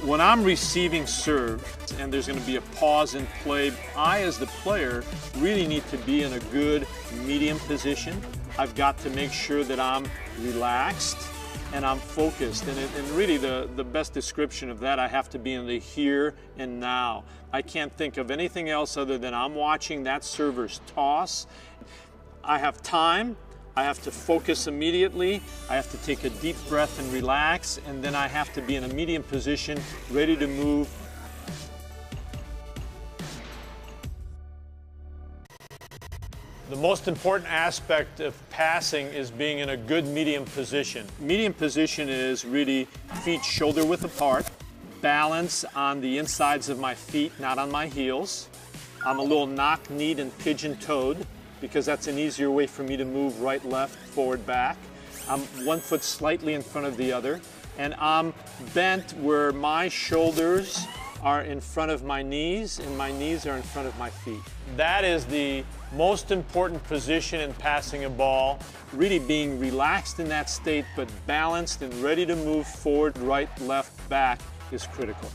When I'm receiving serve and there's going to be a pause in play, I as the player really need to be in a good medium position. I've got to make sure that I'm relaxed and I'm focused. And really the best description of that, I have to be in the here and now. I can't think of anything else other than I'm watching that server's toss. I have time. I have to focus immediately, I have to take a deep breath and relax, and then I have to be in a medium position, ready to move. The most important aspect of passing is being in a good medium position. Medium position is really feet shoulder width apart, balance on the insides of my feet, not on my heels. I'm a little knock-kneed and pigeon-toed, because that's an easier way for me to move right, left, forward, back. I'm one foot slightly in front of the other, and I'm bent where my shoulders are in front of my knees and my knees are in front of my feet. That is the most important position in passing a ball, really being relaxed in that state, but balanced and ready to move forward, right, left, back is critical.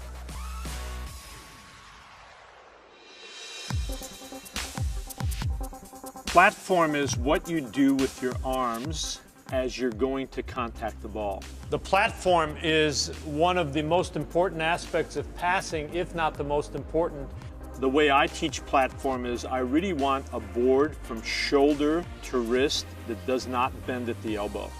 Platform is what you do with your arms as you're going to contact the ball. The platform is one of the most important aspects of passing, if not the most important. The way I teach platform is I really want a board from shoulder to wrist that does not bend at the elbow.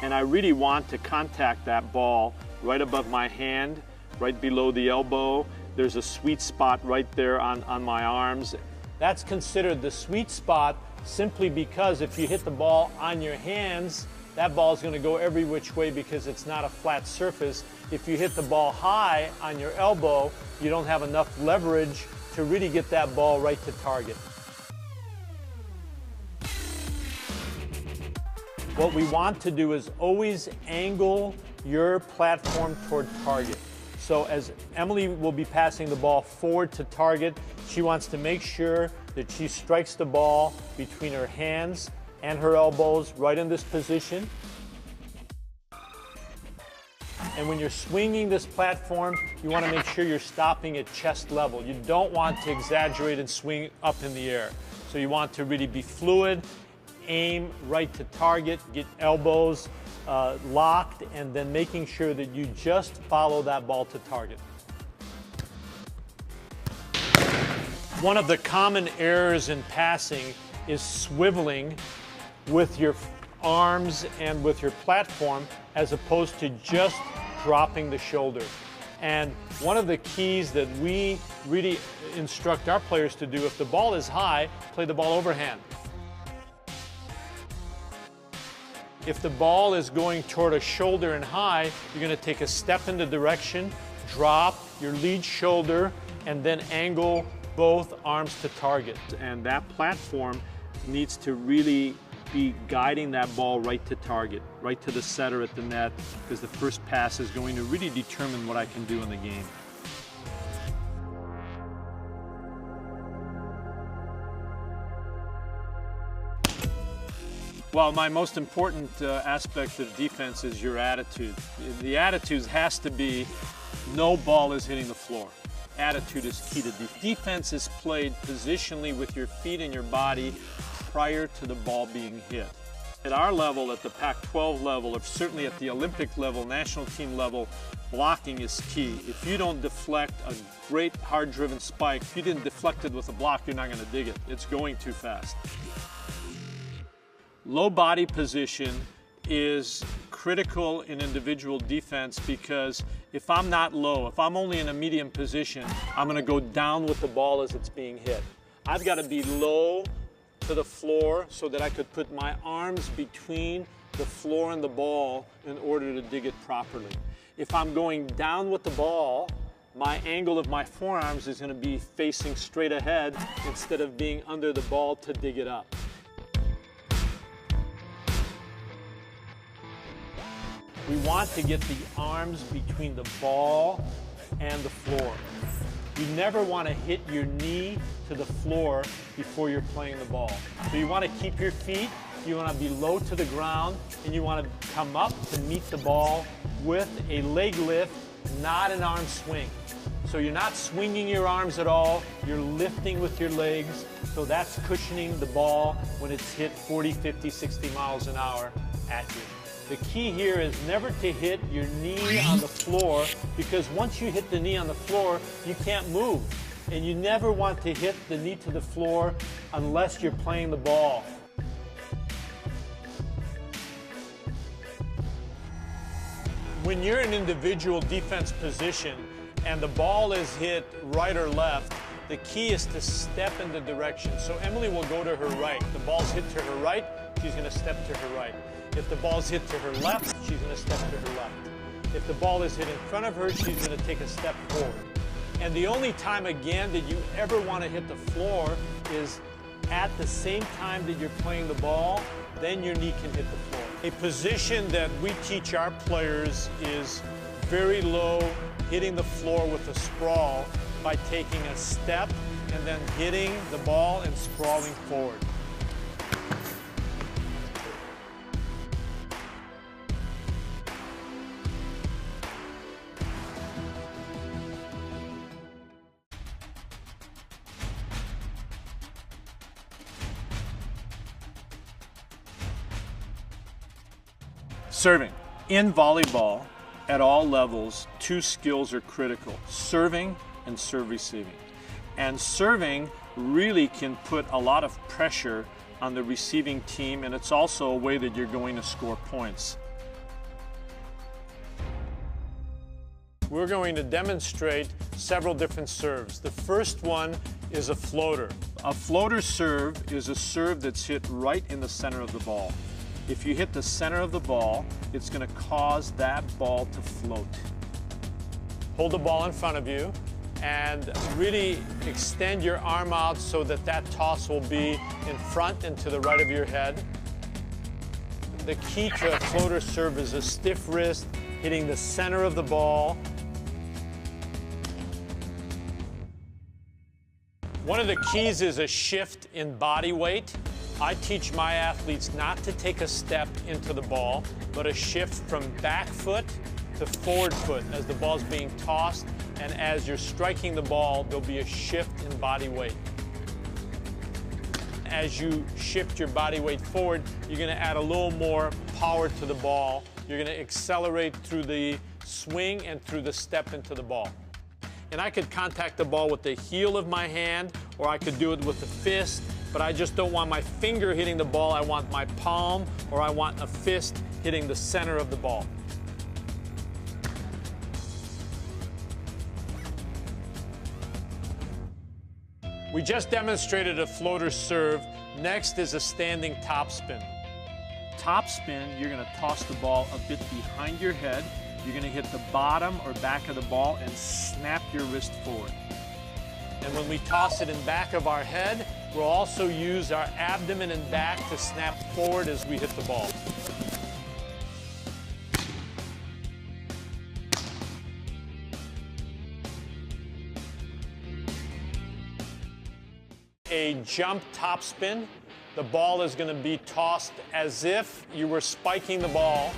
And I really want to contact that ball right above my hand, right below the elbow. There's a sweet spot right there on my arms. That's considered the sweet spot simply because if you hit the ball on your hands, that ball is going to go every which way because it's not a flat surface. If you hit the ball high on your elbow, you don't have enough leverage to really get that ball right to target. What we want to do is always angle your platform toward target. So as Emily will be passing the ball forward to target, she wants to make sure that she strikes the ball between her hands and her elbows right in this position. And when you're swinging this platform, you want to make sure you're stopping at chest level. You don't want to exaggerate and swing up in the air. So you want to really be fluid, aim right to target, get elbows locked, and then making sure that you just follow that ball to target. One of the common errors in passing is swiveling with your arms and with your platform as opposed to just dropping the shoulder. And one of the keys that we really instruct our players to do, if the ball is high, play the ball overhand. If the ball is going toward a shoulder and high, you're going to take a step in the direction, drop your lead shoulder, and then angle both arms to target. And that platform needs to really be guiding that ball right to target, right to the setter at the net, because the first pass is going to really determine what I can do in the game. Well, my most important aspect of defense is your attitude. The attitude has to be no ball is hitting the floor. Attitude is key to defense. Defense is played positionally with your feet and your body prior to the ball being hit. At our level, at the Pac-12 level, or certainly at the Olympic level, national team level, blocking is key. If you don't deflect a great hard-driven spike, if you didn't deflect it with a block, you're not going to dig it. It's going too fast. Low body position is critical in individual defense because if I'm not low, if I'm only in a medium position, I'm going to go down with the ball as it's being hit. I've got to be low to the floor so that I could put my arms between the floor and the ball in order to dig it properly. If I'm going down with the ball, my angle of my forearms is going to be facing straight ahead instead of being under the ball to dig it up. We want to get the arms between the ball and the floor. You never want to hit your knee to the floor before you're playing the ball. So you want to keep your feet, you want to be low to the ground, and you want to come up to meet the ball with a leg lift, not an arm swing. So you're not swinging your arms at all, you're lifting with your legs, so that's cushioning the ball when it's hit 40, 50, 60 miles an hour at you. The key here is never to hit your knee on the floor, because once you hit the knee on the floor, you can't move. And you never want to hit the knee to the floor unless you're playing the ball. When you're in individual defense position and the ball is hit right or left, the key is to step in the direction. So Emily will go to her right. The ball's hit to her right, she's going to step to her right. If the ball's hit to her left, she's going to step to her left. If the ball is hit in front of her, she's going to take a step forward. And the only time, again, that you ever want to hit the floor is at the same time that you're playing the ball, then your knee can hit the floor. A position that we teach our players is very low, hitting the floor with a sprawl by taking a step and then hitting the ball and sprawling forward. Serving. In volleyball, at all levels, two skills are critical: serving and serve receiving. And serving really can put a lot of pressure on the receiving team, and it's also a way that you're going to score points. We're going to demonstrate several different serves. The first one is a floater. A floater serve is a serve that's hit right in the center of the ball. If you hit the center of the ball, it's going to cause that ball to float. Hold the ball in front of you and really extend your arm out so that that toss will be in front and to the right of your head. The key to a floater serve is a stiff wrist, hitting the center of the ball. One of the keys is a shift in body weight. I teach my athletes not to take a step into the ball, but a shift from back foot to forward foot as the ball's being tossed, and as you're striking the ball, there'll be a shift in body weight. As you shift your body weight forward, you're going to add a little more power to the ball. You're going to accelerate through the swing and through the step into the ball. And I could contact the ball with the heel of my hand, or I could do it with the fist, but I just don't want my finger hitting the ball. I want my palm, or I want a fist hitting the center of the ball. We just demonstrated a floater serve. Next is a standing topspin. Topspin, you're going to toss the ball a bit behind your head. You're going to hit the bottom or back of the ball and snap your wrist forward. And when we toss it in back of our head, we'll also use our abdomen and back to snap forward as we hit the ball. A jump topspin. The ball is going to be tossed as if you were spiking the ball.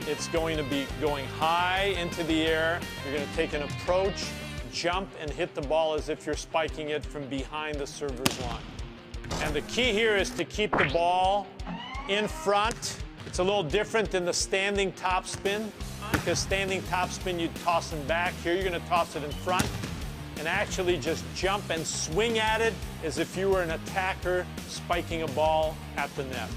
It's going to be going high into the air. You're going to take an approach, jump, and hit the ball as if you're spiking it from behind the server's line. And the key here is to keep the ball in front. It's a little different than the standing topspin, because standing topspin, you toss them back. Here, you're going to toss it in front and actually just jump and swing at it as if you were an attacker spiking a ball at the net.